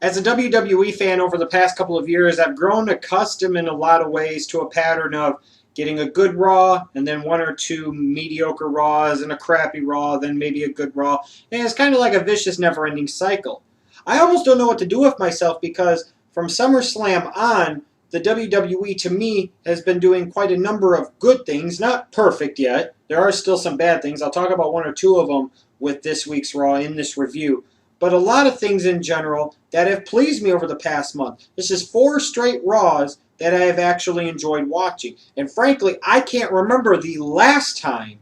As a WWE fan over the past couple of years, I've grown accustomed in a lot of ways to a pattern of getting a good Raw and then one or two mediocre Raws and a crappy Raw, then maybe a good Raw. And it's kind of like a vicious, never-ending cycle. I almost don't know what to do with myself because from SummerSlam on, the WWE to me has been doing quite a number of good things. Not perfect yet. There are still some bad things. I'll talk about one or two of them with this week's Raw in this review. But a lot of things in general that have pleased me over the past month. This is 4 straight Raws that I have actually enjoyed watching. And frankly, I can't remember the last time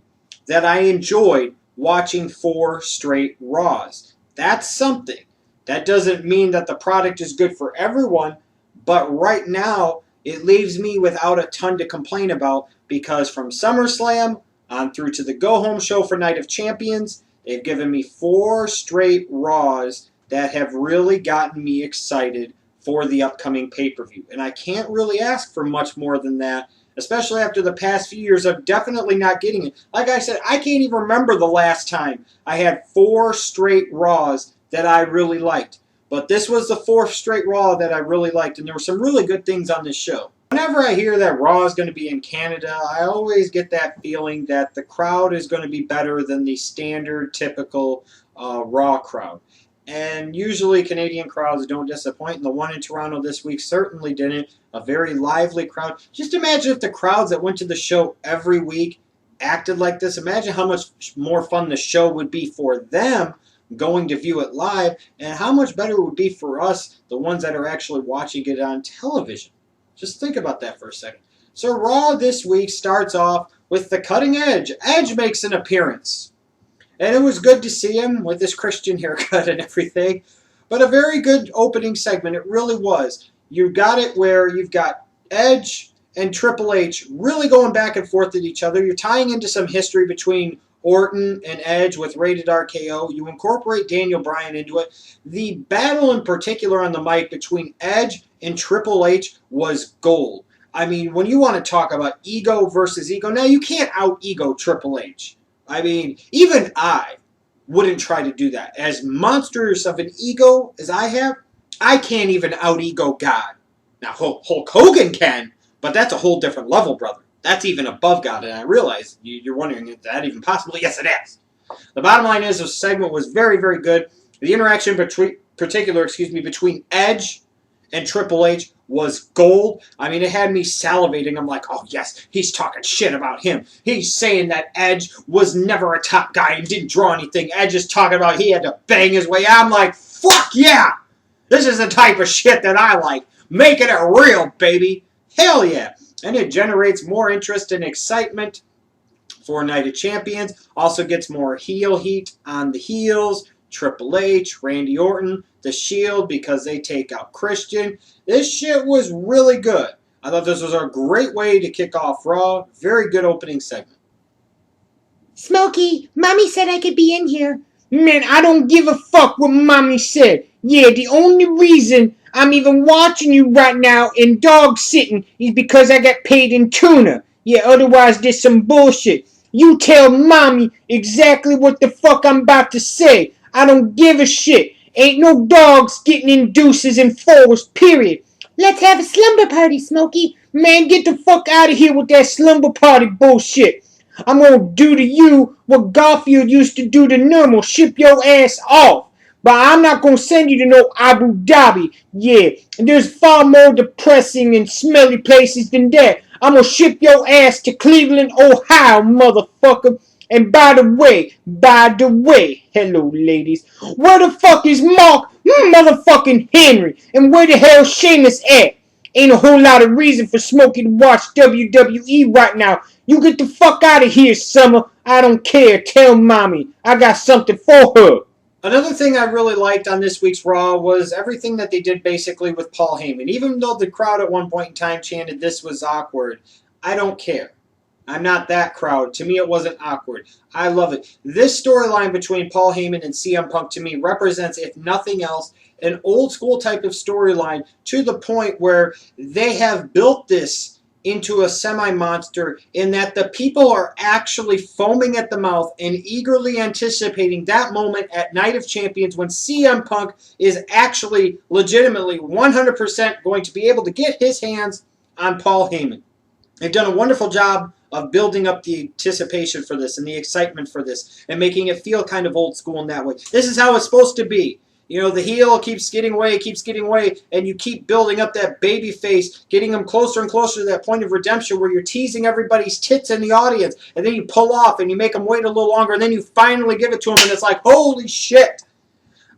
that I enjoyed watching 4 straight Raws. That's something. That doesn't mean that the product is good for everyone, but right now it leaves me without a ton to complain about because from SummerSlam on through to the go-home show for Night of Champions, they've given me 4 straight Raws that have really gotten me excited for the upcoming pay-per-view. And I can't really ask for much more than that, especially after the past few years of definitely not getting it. Like I said, I can't even remember the last time I had 4 straight Raws that I really liked. But this was the 4th straight Raw that I really liked, and there were some really good things on this show. Whenever I hear that Raw is going to be in Canada, I always get that feeling that the crowd is going to be better than the standard, typical Raw crowd. And usually Canadian crowds don't disappoint, and the one in Toronto this week certainly didn't. A very lively crowd. Just imagine if the crowds that went to the show every week acted like this. Imagine how much more fun the show would be for them going to view it live, and how much better it would be for us, the ones that are actually watching it on television. Just think about that for a second. So Raw this week starts off with the Cutting Edge. Edge makes an appearance. And it was good to see him with his Christian haircut and everything. But a very good opening segment. It really was. You got it where you've got Edge and Triple H really going back and forth at each other. You're tying into some history between Orton and Edge with Rated RKO. You incorporate Daniel Bryan into it. The battle in particular on the mic between Edge and Triple H was gold. I mean, when you want to talk about ego versus ego, now you can't out-ego Triple H. I mean, even I wouldn't try to do that. As monstrous of an ego as I have, I can't even out-ego God. Now, Hulk Hogan can, but that's a whole different level, brother. That's even above God, and I realize you're wondering if that even possible. Yes, it is. The bottom line is this segment was very, very good. The interaction between Edge and Triple H was gold. I mean, it had me salivating. I'm like, oh, yes, he's talking shit about him. He's saying that Edge was never a top guy and didn't draw anything. Edge is talking about he had to bang his way. I'm like, fuck yeah. This is the type of shit that I like. Making it real, baby. Hell yeah. And it generates more interest and excitement for Night of Champions. Also gets more heel heat on the heels. Triple H, Randy Orton, The Shield, because they take out Christian. This shit was really good. I thought this was a great way to kick off Raw. Very good opening segment. Smokey, Mommy said I could be in here. Man, I don't give a fuck what Mommy said. Yeah, the only reason I'm even watching you right now and dog sitting is because I got paid in tuna. Yeah, otherwise there's some bullshit. You tell Mommy exactly what the fuck I'm about to say. I don't give a shit. Ain't no dogs getting in deuces and fours, period. Let's have a slumber party, Smokey. Man, get the fuck out of here with that slumber party bullshit. I'm gonna do to you what Garfield used to do to Normal, ship your ass off. But I'm not gonna send you to no Abu Dhabi. Yeah, there's far more depressing and smelly places than that. I'm gonna ship your ass to Cleveland, Ohio, motherfucker. And by the way, hello ladies, where the fuck is Mark motherfucking Henry? And where the hell Sheamus at? Ain't a whole lot of reason for Smokey to watch WWE right now. You get the fuck out of here, Summer. I don't care. Tell Mommy. I got something for her. Another thing I really liked on this week's Raw was everything that they did basically with Paul Heyman. Even though the crowd at one point in time chanted this was awkward, I don't care. I'm not that crowd. To me, it wasn't awkward. I love it. This storyline between Paul Heyman and CM Punk, to me, represents, if nothing else, an old school type of storyline to the point where they have built this into a semi-monster in that the people are actually foaming at the mouth and eagerly anticipating that moment at Night of Champions when CM Punk is actually legitimately 100% going to be able to get his hands on Paul Heyman. They've done a wonderful job of building up the anticipation for this and the excitement for this and making it feel kind of old school in that way. This is how it's supposed to be. You know, the heel keeps getting away, and you keep building up that baby face, getting them closer and closer to that point of redemption where you're teasing everybody's tits in the audience, and then you pull off and you make them wait a little longer, and then you finally give it to them, and it's like, holy shit!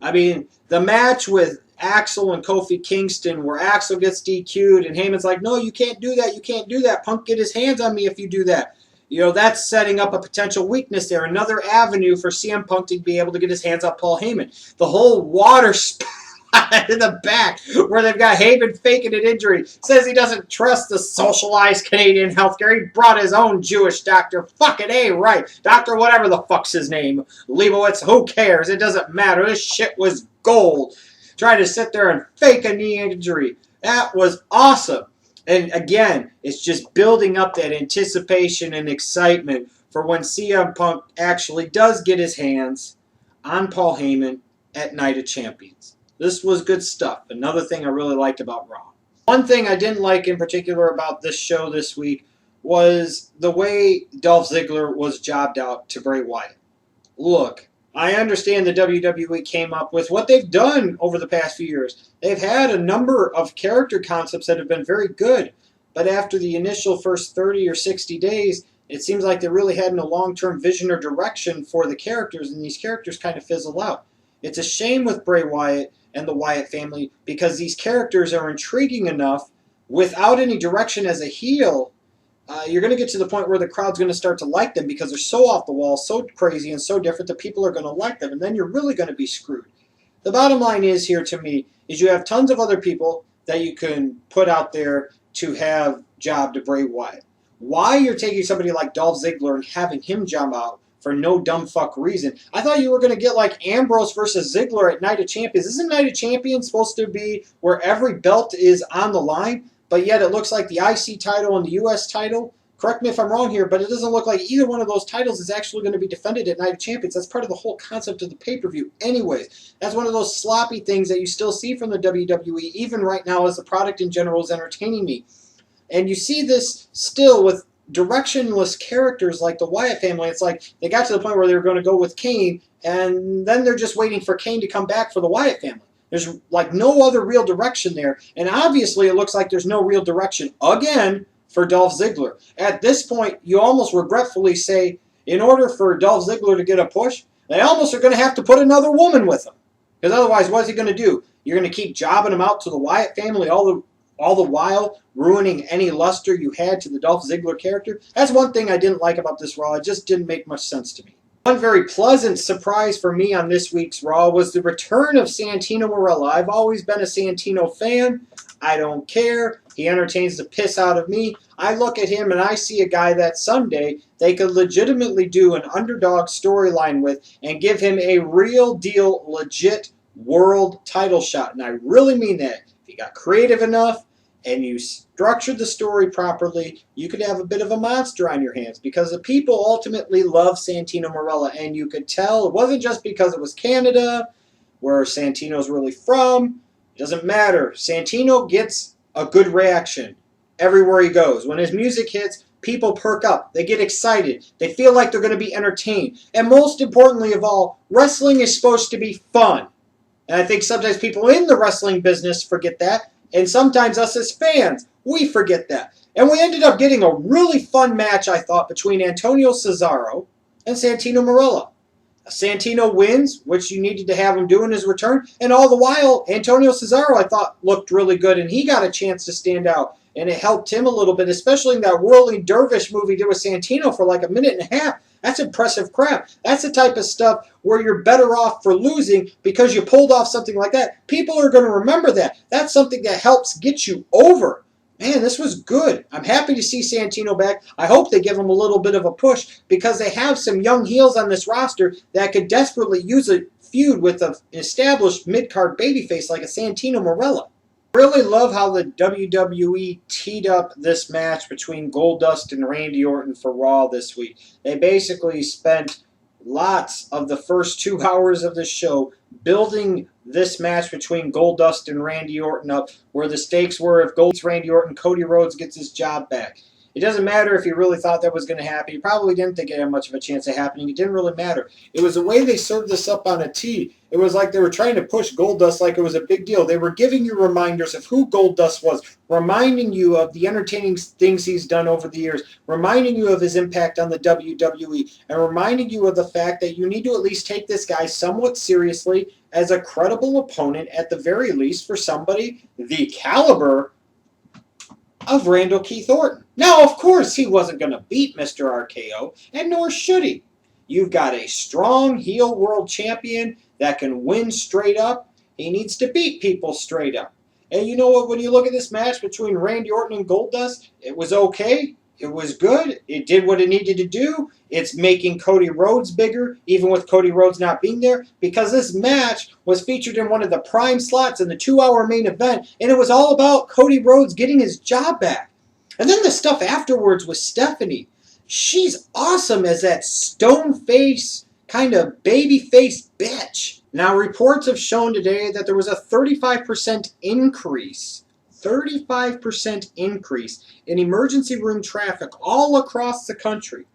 I mean, the match with Axel and Kofi Kingston where Axel gets DQ'd and Heyman's like, no, you can't do that, you can't do that. Punk, get his hands on me if you do that. You know, that's setting up a potential weakness there. Another avenue for CM Punk to be able to get his hands on Paul Heyman. The whole water spot in the back where they've got Heyman faking an injury. Says he doesn't trust the socialized Canadian healthcare. He brought his own Jewish doctor. Fucking A, right. Doctor whatever the fuck's his name. Leibowitz, who cares? It doesn't matter. This shit was gold. Trying to sit there and fake a knee injury. That was awesome. And again, it's just building up that anticipation and excitement for when CM Punk actually does get his hands on Paul Heyman at Night of Champions. This was good stuff. Another thing I really liked about Raw. One thing I didn't like in particular about this show this week was the way Dolph Ziggler was jobbed out to Bray Wyatt. Look, I understand the WWE came up with what they've done over the past few years. They've had a number of character concepts that have been very good, but after the initial first 30 or 60 days, it seems like they really had no long-term vision or direction for the characters, and these characters kind of fizzle out. It's a shame with Bray Wyatt and the Wyatt family because these characters are intriguing enough without any direction as a heel. You're going to get to the point where the crowd's going to start to like them because they're so off the wall, so crazy, and so different that people are going to like them, and then you're really going to be screwed. The bottom line is here to me is you have tons of other people that you can put out there to have job to Bray Wyatt. Why you're taking somebody like Dolph Ziggler and having him jump out for no dumb fuck reason? I thought you were going to get like Ambrose versus Ziggler at Night of Champions. Isn't Night of Champions supposed to be where every belt is on the line? But yet it looks like the IC title and the US title, correct me if I'm wrong here, but it doesn't look like either one of those titles is actually going to be defended at Night of Champions. That's part of the whole concept of the pay-per-view anyways. That's one of those sloppy things that you still see from the WWE, even right now as the product in general is entertaining me. And you see this still with directionless characters like the Wyatt family. It's like they got to the point where they were going to go with Kane, and then they're just waiting for Kane to come back for the Wyatt family. There's like no other real direction there. And obviously it looks like there's no real direction, again, for Dolph Ziggler. At this point, you almost regretfully say, in order for Dolph Ziggler to get a push, they almost are going to have to put another woman with him. Because otherwise, what is he going to do? You're going to keep jobbing him out to the Wyatt family all the while ruining any luster you had to the Dolph Ziggler character? That's one thing I didn't like about this Raw. It just didn't make much sense to me. One very pleasant surprise for me on this week's Raw was the return of Santino Marella. I've always been a Santino fan. I don't care. He entertains the piss out of me. I look at him and I see a guy that someday they could legitimately do an underdog storyline with and give him a real deal, legit world title shot. And I really mean that. If you got creative enough and you structured the story properly, you could have a bit of a monster on your hands because the people ultimately love Santino Marella. And you could tell it wasn't just because it was Canada, where Santino's really from. It doesn't matter. Santino gets a good reaction everywhere he goes. When his music hits, people perk up. They get excited. They feel like they're going to be entertained. And most importantly of all, wrestling is supposed to be fun. And I think sometimes people in the wrestling business forget that. And sometimes us as fans, we forget that. And we ended up getting a really fun match, I thought, between Antonio Cesaro and Santino Marella. Santino wins, which you needed to have him do in his return. And all the while, Antonio Cesaro, I thought, looked really good. And he got a chance to stand out. And it helped him a little bit, especially in that Whirling Dervish movie he did with Santino for like a minute and a half. That's impressive crap. That's the type of stuff where you're better off for losing because you pulled off something like that. People are going to remember that. That's something that helps get you over. Man, this was good. I'm happy to see Santino back. I hope they give him a little bit of a push because they have some young heels on this roster that could desperately use a feud with an established mid-card babyface like a Santino Marella. Really love how the WWE teed up this match between Goldust and Randy Orton for Raw this week. They basically spent lots of the first 2 hours of the show building this match between Goldust and Randy Orton up, where the stakes were if Gold beats Randy Orton, Cody Rhodes gets his job back. It doesn't matter if you really thought that was going to happen. You probably didn't think it had much of a chance of happening. It didn't really matter. It was the way they served this up on a tee. It was like they were trying to push Goldust like it was a big deal. They were giving you reminders of who Goldust was, reminding you of the entertaining things he's done over the years, reminding you of his impact on the WWE, and reminding you of the fact that you need to at least take this guy somewhat seriously as a credible opponent, at the very least, for somebody the caliber of Randall Keith Orton. Now, of course, he wasn't going to beat Mr. RKO, and nor should he. You've got a strong heel world champion that can win straight up. He needs to beat people straight up. And you know what? When you look at this match between Randy Orton and Goldust, it was okay. It was good. It did what it needed to do. It's making Cody Rhodes bigger, even with Cody Rhodes not being there, because this match was featured in one of the prime slots in the 2-hour main event, and it was all about Cody Rhodes getting his job back. And then the stuff afterwards with Stephanie. She's awesome as that stone-face, kind of baby-face bitch. Now, reports have shown today that there was a 35% increase 35% increase in emergency room traffic all across the country.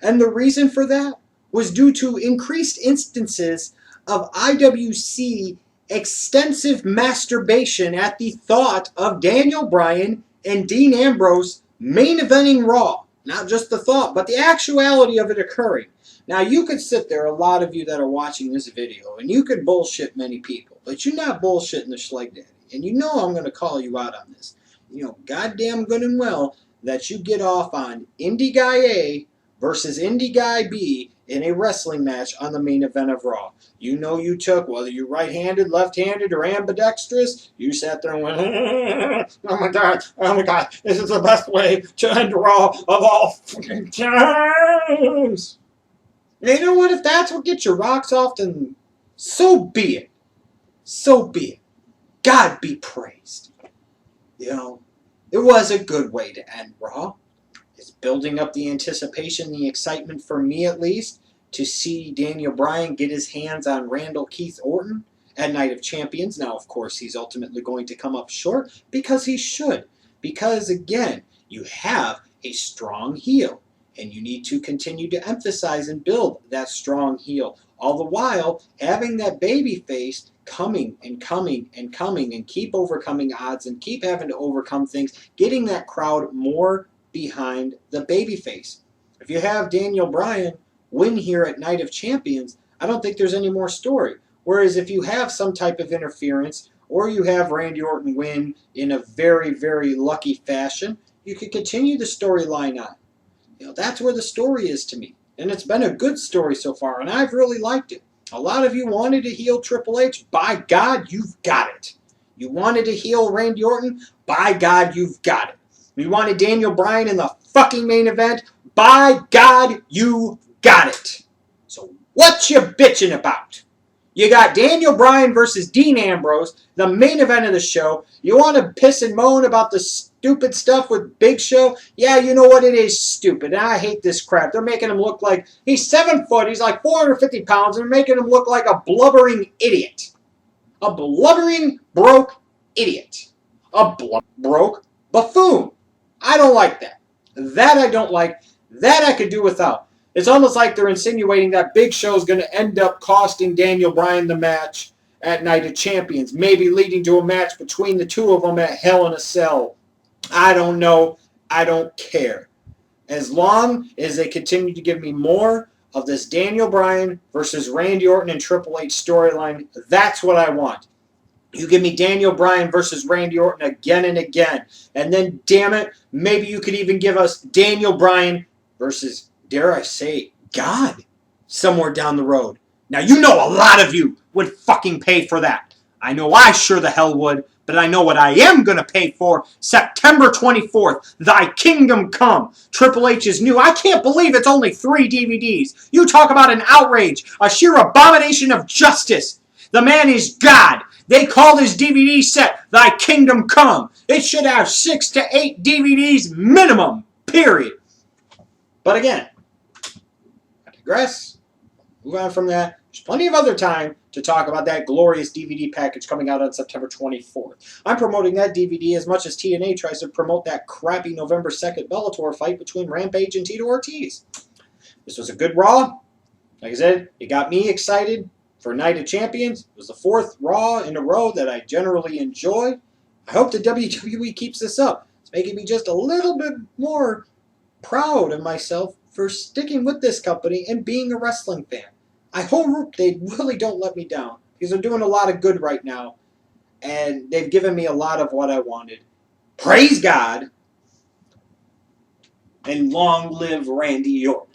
And the reason for that was due to increased instances of IWC extensive masturbation at the thought of Daniel Bryan and Dean Ambrose main eventing Raw. Not just the thought, but the actuality of it occurring. Now, you could sit there, a lot of you that are watching this video, and you could bullshit many people, but you're not bullshitting the Schleg Daddy. And you know I'm going to call you out on this. You know goddamn good and well that you get off on Indie Guy A versus Indie Guy B in a wrestling match on the main event of Raw. You know you took, whether you're right-handed, left-handed, or ambidextrous, you sat there and went, oh my God, this is the best way to end Raw of all fucking times. And you know what? If that's what gets your rocks off, then so be it. So be it. God be praised. You know, it was a good way to end Raw. It's building up the anticipation, the excitement for me at least, to see Daniel Bryan get his hands on Randall Keith Orton at Night of Champions. Now, of course, he's ultimately going to come up short because he should. Because, again, you have a strong heel, and you need to continue to emphasize and build that strong heel. All the while, having that baby face coming and coming and coming and keep overcoming odds and keep having to overcome things, getting that crowd more behind the babyface. If you have Daniel Bryan win here at Night of Champions, I don't think there's any more story. Whereas if you have some type of interference, or you have Randy Orton win in a very, very lucky fashion, you could continue the storyline on. You know, that's where the story is to me. And it's been a good story so far, and I've really liked it. A lot of you wanted to heel Triple H. By God, you've got it. You wanted to heel Randy Orton. By God, you've got it. You wanted Daniel Bryan in the fucking main event. By God, you got it. So what you bitching about? You got Daniel Bryan versus Dean Ambrose, the main event of the show. You want to piss and moan about the stupid stuff with Big Show? Yeah, you know what? It is stupid. And I hate this crap. They're making him look like he's 7 foot. He's like 450 pounds. And they're making him look like a blubbering idiot. A blubbering, broke idiot. A broke buffoon. I don't like that. That I don't like. That I could do without. It's almost like they're insinuating that Big Show is going to end up costing Daniel Bryan the match at Night of Champions, maybe leading to a match between the two of them at Hell in a Cell. I don't know. I don't care. As long as they continue to give me more of this Daniel Bryan versus Randy Orton and Triple H storyline, that's what I want. You give me Daniel Bryan versus Randy Orton again and again. And then, damn it, maybe you could even give us Daniel Bryan versus, dare I say, God somewhere down the road. Now, you know a lot of you would fucking pay for that. I know I sure the hell would, but I know what I am going to pay for. September 24th, Thy Kingdom Come. Triple H is new. I can't believe it's only 3 DVDs. You talk about an outrage, a sheer abomination of justice. The man is God. They call this DVD set Thy Kingdom Come. It should have 6 to 8 DVDs minimum, period. But again, I digress. Move on from that. There's plenty of other time to talk about that glorious DVD package coming out on September 24th. I'm promoting that DVD as much as TNA tries to promote that crappy November 2nd Bellator fight between Rampage and Tito Ortiz. This was a good Raw. Like I said, it got me excited for Night of Champions. It was the 4th Raw in a row that I generally enjoy. I hope the WWE keeps this up. It's making me just a little bit more proud of myself for sticking with this company and being a wrestling fan. I hope they really don't let me down, because they're doing a lot of good right now, and they've given me a lot of what I wanted. Praise God, and long live Randy Orton.